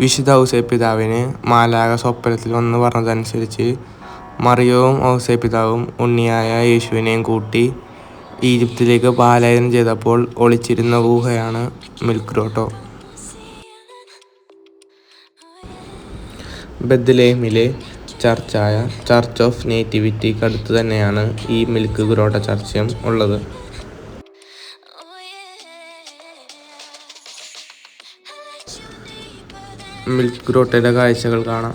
വിശുദ്ധ ഔസേപ്പിതാവിന് മാലാഖ സ്വപ്നത്തിൽ വന്ന് പറഞ്ഞതനുസരിച്ച് മറിയവും ഔസേപ്പിതാവും ഉണ്ണിയായ യേശുവിനെയും കൂട്ടി ഈജിപ്തിലേക്ക് പലായനം ചെയ്തപ്പോൾ ഒളിച്ചിരുന്ന ഗുഹയാണ് മിൽക്ക് ഗ്രോട്ടോ. ബെത്ലഹേമിലെ ചർച്ചായ ചർച്ച് ഓഫ് നേറ്റിവിറ്റിക്ക് അടുത്ത് തന്നെയാണ് ഈ മിൽക്ക് ഗ്രോട്ടോ ചർച്ചും ഉള്ളത്. മിൽക്ക് ഗ്രോട്ടോയുടെ കാഴ്ചകൾ കാണാം.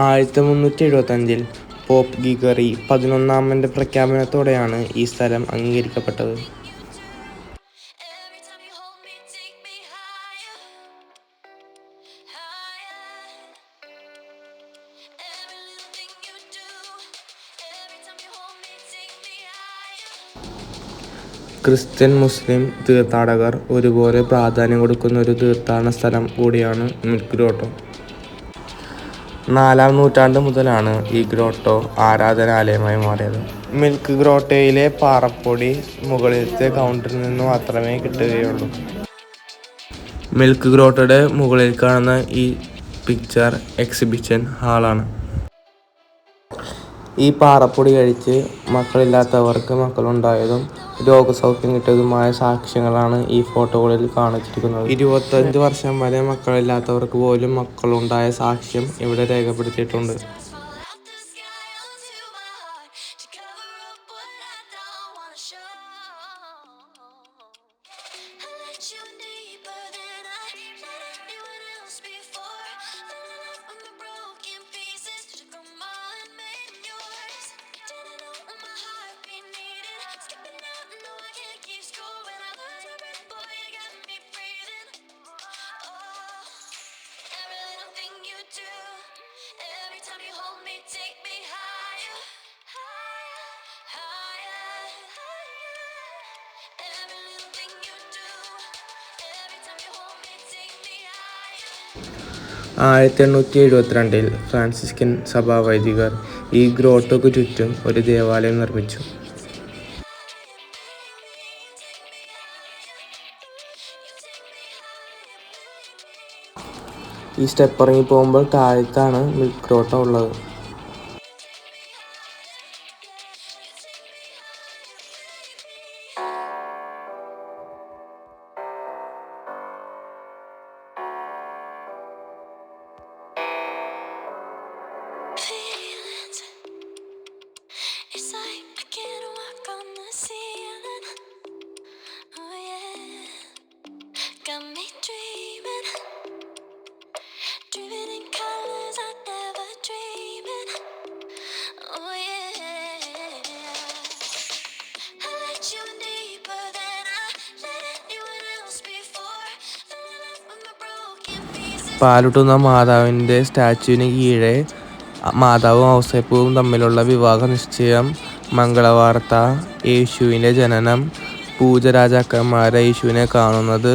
ആയിരത്തി 375 പോപ്പ് ഗ്രിഗറി 11 പ്രഖ്യാപനത്തോടെയാണ് ഈ സ്ഥലം അംഗീകരിക്കപ്പെട്ടത്. ക്രിസ്ത്യൻ മുസ്ലിം തീർത്ഥാടകർ ഒരുപോലെ പ്രാധാന്യം കൊടുക്കുന്ന ഒരു തീർത്ഥാടന സ്ഥലം കൂടിയാണ് മിൽക്ക് ഗ്രോട്ടോ. 4-ാം നൂറ്റാണ്ട് മുതലാണ് ഈ ഗ്രോട്ടോ ആരാധനാലയമായി മാറിയത്. മിൽക്ക് ഗ്രോട്ടോയിലെ പാറപ്പൊടി മുകളിലത്തെ കൗണ്ടറിൽ നിന്ന് മാത്രമേ കിട്ടുകയുള്ളൂ. മിൽക്ക് ഗ്രോട്ടോയുടെ മുകളിൽ കാണുന്ന ഈ പിക്ചർ എക്സിബിഷൻ ഹാളാണ്. ഈ പാറപ്പൊടി കഴിച്ച് മക്കളില്ലാത്തവർക്ക് മക്കളുണ്ടായതും രോഗസൗഖ്യം കിട്ടിയതുമായ സാക്ഷ്യങ്ങളാണ് ഈ ഫോട്ടോകളിൽ കാണിച്ചിരിക്കുന്നത്. 25 വർഷം വരെ മക്കളില്ലാത്തവർക്ക് പോലും മക്കളുണ്ടായ സാക്ഷ്യം ഇവിടെ രേഖപ്പെടുത്തിയിട്ടുണ്ട്. ആയിരത്തി 872 ഫ്രാൻസിസ്കൻ സഭാ വൈദികർ ഈ ഗ്രോട്ടോയ്ക്ക് ചുറ്റും ഒരു ദേവാലയം നിർമ്മിച്ചു. ഈ സ്റ്റെപ്പ് ഇറങ്ങി പോകുമ്പോൾ താഴത്താണ് മിൽക്ക് ഗ്രോട്ടോ ഉള്ളത്. പാലുട്ടുന്ന മാതാവിൻ്റെ സ്റ്റാച്യുവിന് കീഴെ മാതാവും ഔസേപ്പും തമ്മിലുള്ള വിവാഹ നിശ്ചയം, മംഗളവാർത്ത, യേശുവിൻ്റെ ജനനം, പൂജ, രാജാക്കന്മാരെ യേശുവിനെ കാണുന്നത്,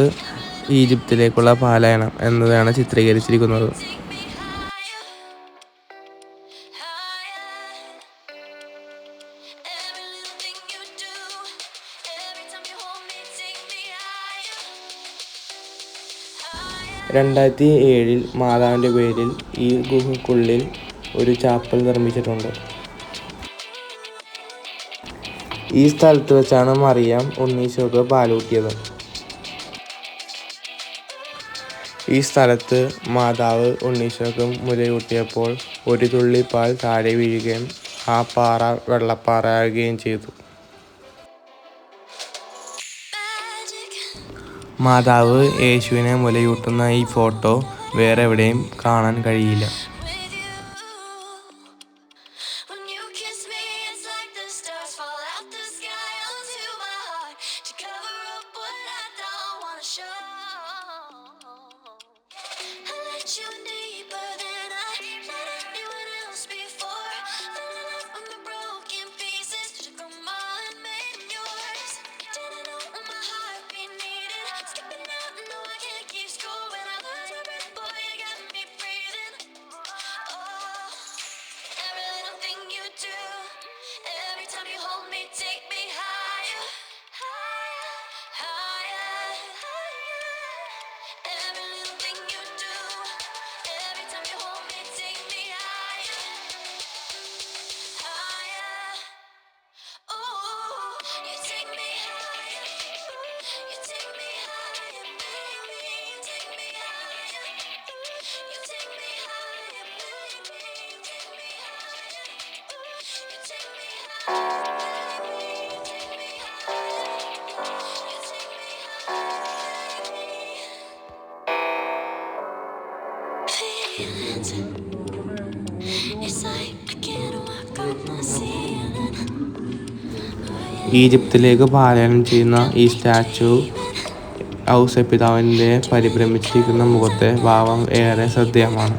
ഈജിപ്തിലേക്കുള്ള പലായനം എന്നതാണ് ചിത്രീകരിച്ചിരിക്കുന്നത്. (2007) മാതാവിൻ്റെ പേരിൽ ഈ ഗുഹയ്ക്കുള്ളിൽ ഒരു ചാപ്പൽ നിർമ്മിച്ചിട്ടുണ്ട്. ഈ സ്ഥലത്ത് വെച്ചാണ് മറിയം ഉണ്ണീശോയ്ക്ക് പാലൂട്ടിയത്. ഈ സ്ഥലത്ത് മാതാവ് ഉണ്ണീശോയ്ക്ക് മുലയൂട്ടിയപ്പോൾ ഒരു തുള്ളി പാൽ താഴെ വീഴുകയും ആ പാറ വെള്ളപ്പാറയാകുകയും ചെയ്തു. മാതാവ് യേശുവിനെ മുലയൂട്ടുന്ന ഈ ഫോട്ടോ വേറെ എവിടെയും കാണാൻ കഴിയില്ല. ഈജിപ്തിലേക്ക് പലായനം ചെയ്യുന്ന ഈ സ്റ്റാച്ചു ഔസേപ്പിതാവിൻ്റെ പരിഭ്രമിച്ചിരിക്കുന്ന മുഖത്തെ ഭാവം ഏറെ ശ്രദ്ധേയമാണ്.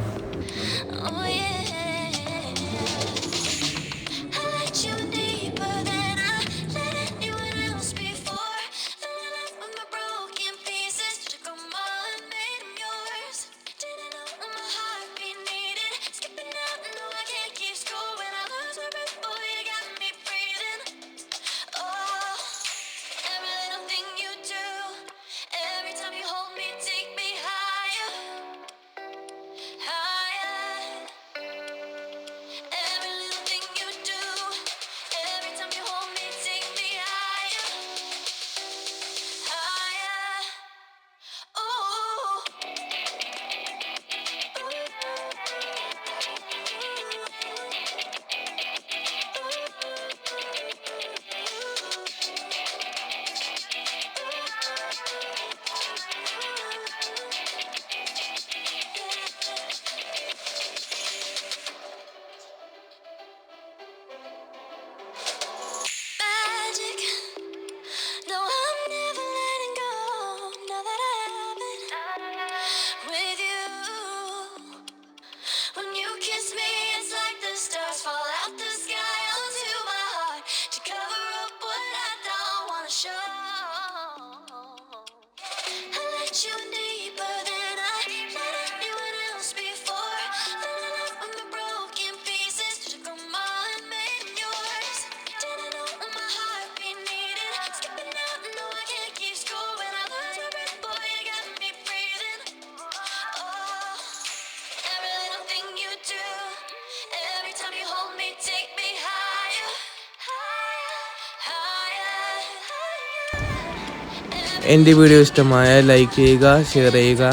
എൻ്റെ വീഡിയോ ഇഷ്ടമായ ലൈക്ക് ചെയ്യുക, ഷെയർ ചെയ്യുക.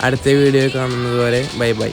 അടുത്ത വീഡിയോ കാണുന്നത് വരെ ബൈ ബൈ.